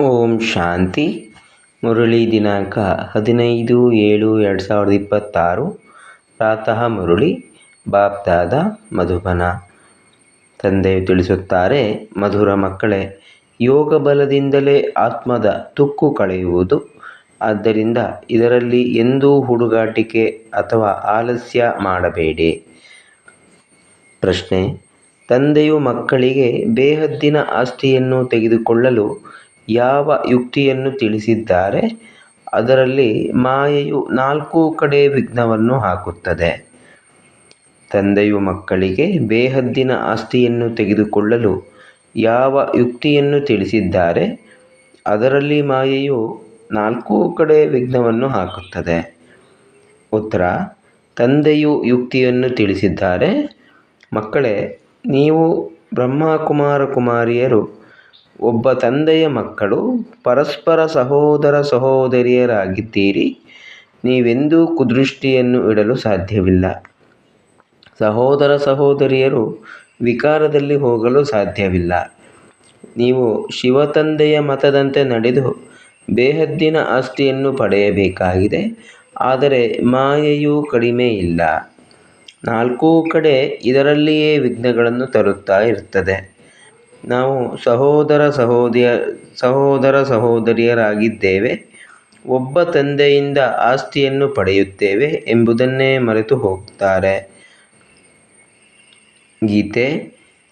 ಓಂ ಶಾಂತಿ. ಮುರಳಿ ದಿನಾಂಕ 15/7/2026. ಪ್ರಾತಃ ಮುರಳಿ. ಬಾಪ್ದಾದ ಮಧುಬನ. ತಂದೆಯು ತಿಳಿಸುತ್ತಾರೆ, ಮಧುರ ಮಕ್ಕಳೇ, ಯೋಗ ಬಲದಿಂದಲೇ ಆತ್ಮದ ತುಕ್ಕು ಕಳೆಯುವುದು. ಆದ್ದರಿಂದ ಇದರಲ್ಲಿ ಎಂದೂ ಹುಡುಗಾಟಿಕೆ ಅಥವಾ ಆಲಸ್ಯ ಮಾಡಬೇಡಿ. ಪ್ರಶ್ನೆ: ತಂದೆಯು ಮಕ್ಕಳಿಗೆ ಬೇಹದ್ದಿನ ಆಸ್ತಿಯನ್ನು ತೆಗೆದುಕೊಳ್ಳಲು ಯಾವ ಯುಕ್ತಿಯನ್ನು ತಿಳಿಸಿದ್ದಾರೆ? ಅದರಲ್ಲಿ ಮಾಯೆಯು 4 ಕಡೆ ವಿಘ್ನವನ್ನು ಹಾಕುತ್ತದೆ. ತಂದೆಯು ಮಕ್ಕಳಿಗೆ ಬೇಹದ್ದಿನ ಆಸ್ತಿಯನ್ನು ತೆಗೆದುಕೊಳ್ಳಲು ಯಾವ ಯುಕ್ತಿಯನ್ನು ತಿಳಿಸಿದ್ದಾರೆ? ಅದರಲ್ಲಿ ಮಾಯೆಯು 4 ಕಡೆ ವಿಘ್ನವನ್ನು ಹಾಕುತ್ತದೆ. ಉತ್ತರ: ತಂದೆಯು ಯುಕ್ತಿಯನ್ನು ತಿಳಿಸಿದ್ದಾರೆ. ಮಕ್ಕಳೇ, ನೀವು ಬ್ರಹ್ಮಕುಮಾರ ಕುಮಾರಿಯರು, ಒಬ್ಬ ತಂದೆಯ ಮಕ್ಕಳು, ಪರಸ್ಪರ ಸಹೋದರ ಸಹೋದರಿಯರಾಗಿದ್ದೀರಿ. ನೀವೆಂದೂ ಕುದೃಷ್ಟಿಯನ್ನು ಇಡಲು ಸಾಧ್ಯವಿಲ್ಲ. ಸಹೋದರ ಸಹೋದರಿಯರು ವಿಕಾರದಲ್ಲಿ ಹೋಗಲು ಸಾಧ್ಯವಿಲ್ಲ. ನೀವು ಶಿವತಂದೆಯ ಮತದಂತೆ ನಡೆದು ಬೇಹದ್ದಿನ ಆಸ್ತಿಯನ್ನು ಪಡೆಯಬೇಕಾಗಿದೆ. ಆದರೆ ಮಾಯೆಯೂ ಕಡಿಮೆ ಇಲ್ಲ. 4 ಕಡೆ ಇದರಲ್ಲಿಯೇ ವಿಘ್ನಗಳನ್ನು ತರುತ್ತಾ ಇರುತ್ತದೆ. ನಾವು ಸಹೋದರ ಸಹೋದರಿಯರಾಗಿದ್ದೇವೆ, ಒಬ್ಬ ತಂದೆಯಿಂದ ಆಸ್ತಿಯನ್ನು ಪಡೆಯುತ್ತೇವೆ ಎಂಬುದನ್ನೇ ಮರೆತು ಹೋಗುತ್ತಾರೆ. ಗೀತೆ: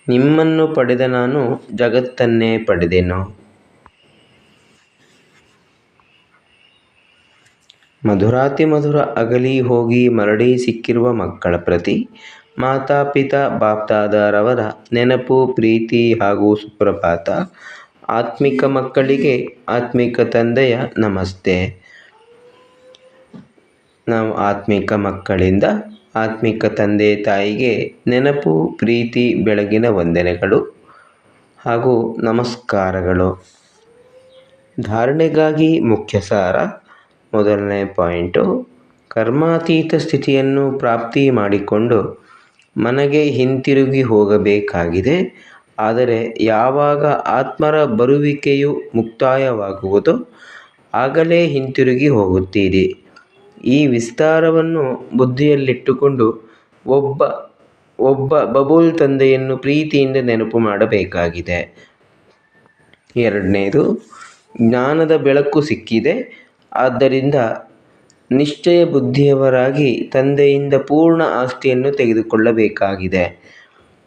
ನಿಮ್ಮನ್ನು ಪಡೆದ ನಾನು ಜಗತ್ತನ್ನೇ ಪಡೆದೆನು. ಮಧುರಾತಿ ಮಧುರ ಅಗಲಿ ಹೋಗಿ ಮರಳಿ ಸಿಕ್ಕಿರುವ ಮಕ್ಕಳ ಪ್ರತಿ ಮಾತಾಪಿತಾ ಬಾಪ್ದಾದರವರ ನೆನಪು, ಪ್ರೀತಿ ಹಾಗೂ ಸುಪ್ರಭಾತ. ಆತ್ಮಿಕ ಮಕ್ಕಳಿಗೆ ಆತ್ಮಿಕ ತಂದೆಯ ನಮಸ್ತೆ. ನಾವು ಆತ್ಮಿಕ ಮಕ್ಕಳಿಂದ ಆತ್ಮಿಕ ತಂದೆ ತಾಯಿಗೆ ನೆನಪು, ಪ್ರೀತಿ, ಬೆಳಗಿನ ವಂದನೆಗಳು ಹಾಗೂ ನಮಸ್ಕಾರಗಳು. ಧಾರಣೆಗಾಗಿ ಮುಖ್ಯ ಸಾರ. ಮೊದಲನೇ ಪಾಯಿಂಟು: ಕರ್ಮಾತೀತ ಸ್ಥಿತಿಯನ್ನು ಪ್ರಾಪ್ತಿ ಮಾಡಿಕೊಂಡು ಮನೆಗೆ ಹಿಂತಿರುಗಿ ಹೋಗಬೇಕಾಗಿದೆ. ಆದರೆ ಯಾವಾಗ ಆತ್ಮರ ಬರುವಿಕೆಯು ಮುಕ್ತಾಯವಾಗುವುದೋ ಆಗಲೇ ಹಿಂತಿರುಗಿ ಹೋಗುತ್ತೀರಿ. ಈ ವಿಸ್ತಾರವನ್ನು ಬುದ್ಧಿಯಲ್ಲಿಟ್ಟುಕೊಂಡು ಒಬ್ಬ ಬಬುಲ್ ತಂದೆಯನ್ನು ಪ್ರೀತಿಯಿಂದ ನೆನಪು ಮಾಡಬೇಕಾಗಿದೆ. ಎರಡನೇದು: ಜ್ಞಾನದ ಬೆಳಕು ಸಿಕ್ಕಿದೆ. ಆದ್ದರಿಂದ ನಿಶ್ಚಯ ಬುದ್ಧಿಯವರಾಗಿ ತಂದೆಯಿಂದ ಪೂರ್ಣ ಆಸ್ತಿಯನ್ನು ತೆಗೆದುಕೊಳ್ಳಬೇಕಾಗಿದೆ.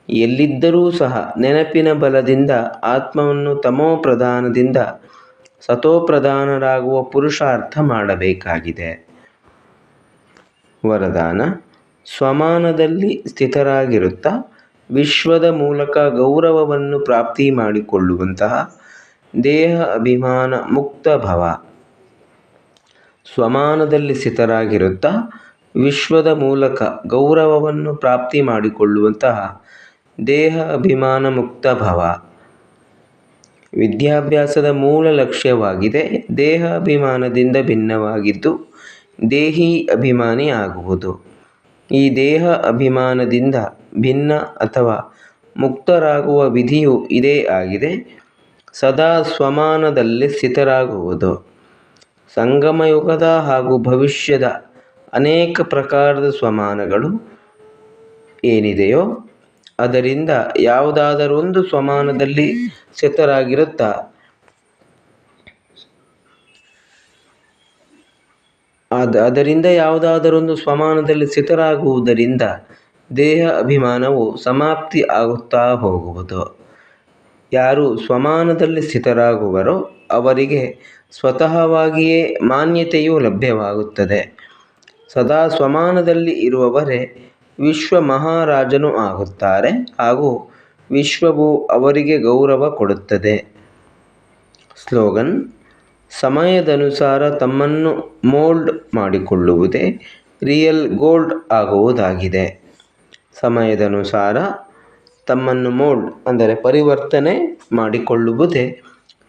ಎಲ್ಲಿದ್ದರೂ ಸಹ ನೆನಪಿನ ಬಲದಿಂದ ಆತ್ಮವನ್ನು ತಮೋಪ್ರಧಾನದಿಂದ ಸತೋಪ್ರಧಾನರಾಗುವ ಪುರುಷಾರ್ಥ ಮಾಡಬೇಕಾಗಿದೆ. ವರದಾನ: ಸ್ವಮಾನದಲ್ಲಿ ಸ್ಥಿತರಾಗಿರುತ್ತಾ ವಿಶ್ವದ ಮೂಲಕ ಗೌರವವನ್ನು ಪ್ರಾಪ್ತಿ ಮಾಡಿಕೊಳ್ಳುವಂತಹ ದೇಹ ಅಭಿಮಾನ ಮುಕ್ತ ಭವ. ಸ್ವಮಾನದಲ್ಲಿ ಸ್ಥಿತರಾಗಿರುತ್ತಾ ವಿಶ್ವದ ಮೂಲಕ ಗೌರವವನ್ನು ಪ್ರಾಪ್ತಿ ಮಾಡಿಕೊಳ್ಳುವಂತಹ ದೇಹ ಅಭಿಮಾನ ಮುಕ್ತ ಭವ. ವಿದ್ಯಾಭ್ಯಾಸದ ಮೂಲ ಲಕ್ಷ್ಯವಾಗಿದೆ ದೇಹ ಅಭಿಮಾನದಿಂದ ಭಿನ್ನವಾಗಿದ್ದು ದೇಹಿ ಅಭಿಮಾನಿ ಆಗುವುದು. ಈ ದೇಹ ಅಭಿಮಾನದಿಂದ ಭಿನ್ನ ಅಥವಾ ಮುಕ್ತರಾಗುವ ವಿಧಿಯು ಇದೇ ಆಗಿದೆ: ಸದಾ ಸ್ವಮಾನದಲ್ಲಿ ಸ್ಥಿತರಾಗುವುದು. ಸಂಗಮಯುಗದ ಹಾಗೂ ಭವಿಷ್ಯದ ಅನೇಕ ಪ್ರಕಾರದ ಸ್ವಮಾನಗಳು ಏನಿದೆಯೋ ಅದರಿಂದ ಯಾವುದಾದರೊಂದು ಸ್ವಮಾನದಲ್ಲಿ ಸ್ಥಿತರಾಗಿರುತ್ತಾ ಸ್ಥಿತರಾಗುವುದರಿಂದ ದೇಹ ಅಭಿಮಾನವು ಸಮಾಪ್ತಿ ಆಗುತ್ತಾ ಹೋಗುವುದು. ಯಾರು ಸ್ವಮಾನದಲ್ಲಿ ಸ್ಥಿತರಾಗುವರೋ ಅವರಿಗೆ ಸ್ವತಃವಾಗಿಯೇ ಮಾನ್ಯತೆಯು ಲಭ್ಯವಾಗುತ್ತದೆ. ಸದಾ ಸ್ವಮಾನದಲ್ಲಿ ಇರುವವರೇ ವಿಶ್ವ ಮಹಾರಾಜನು ಆಗುತ್ತಾರೆ ಹಾಗೂ ವಿಶ್ವವು ಅವರಿಗೆ ಗೌರವ ಕೊಡುತ್ತದೆ. ಸ್ಲೋಗನ್: ಸಮಯದನುಸಾರ ತಮ್ಮನ್ನು ಮೋಲ್ಡ್ ಮಾಡಿಕೊಳ್ಳುವುದೇ ರಿಯಲ್ ಗೋಲ್ಡ್ ಆಗುವುದಾಗಿದೆ. ಸಮಯದನುಸಾರ ತಮ್ಮನ್ನು ಮೋಲ್ಡ್ ಅಂದರೆ ಪರಿವರ್ತನೆ ಮಾಡಿಕೊಳ್ಳುವುದೇ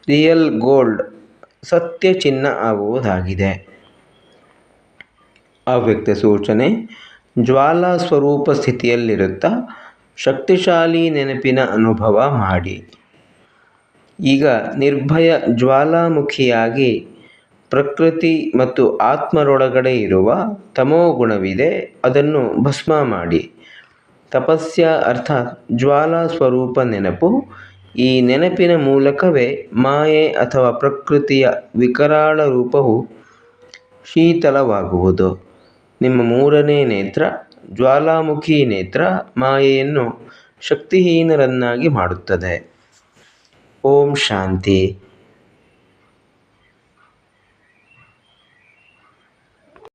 ರಿಯಲ್ ಗೋಲ್ಡ್ ಸತ್ಯ ಚಿನ್ನ ಆಗುವುದಾಗಿದೆ. ಅವ್ಯಕ್ತ ಸೂಚನೆ: ಜ್ವಾಲಾ ಸ್ವರೂಪ ಸ್ಥಿತಿಯಲ್ಲಿರುತ್ತಾ ಶಕ್ತಿಶಾಲಿ ನೆನಪಿನ ಅನುಭವ ಮಾಡಿ. ಈಗ ನಿರ್ಭಯ ಜ್ವಾಲಾಮುಖಿಯಾಗಿ ಪ್ರಕೃತಿ ಮತ್ತು ಆತ್ಮರೊಳಗಡೆ ಇರುವ ತಮೋಗುಣವಿದೆ, ಅದನ್ನು ಭಸ್ಮ ಮಾಡಿ. ತಪಸ್ಯ ಅರ್ಥಾತ್ ಜ್ವಾಲಾ ಸ್ವರೂಪ ನೆನಪು. ಈ ನೆನಪಿನ ಮೂಲಕವೇ ಮಾಯೆ ಅಥವಾ ಪ್ರಕೃತಿಯ ವಿಕರಾಳ ರೂಪವು ಶೀತಲವಾಗುವುದು. ನಿಮ್ಮ ಮೂರನೇ ನೇತ್ರ ಜ್ವಾಲಾಮುಖಿ ನೇತ್ರ ಮಾಯೆಯನ್ನು ಶಕ್ತಿಹೀನರನ್ನಾಗಿ ಮಾಡುತ್ತದೆ. ಓಂ ಶಾಂತಿ.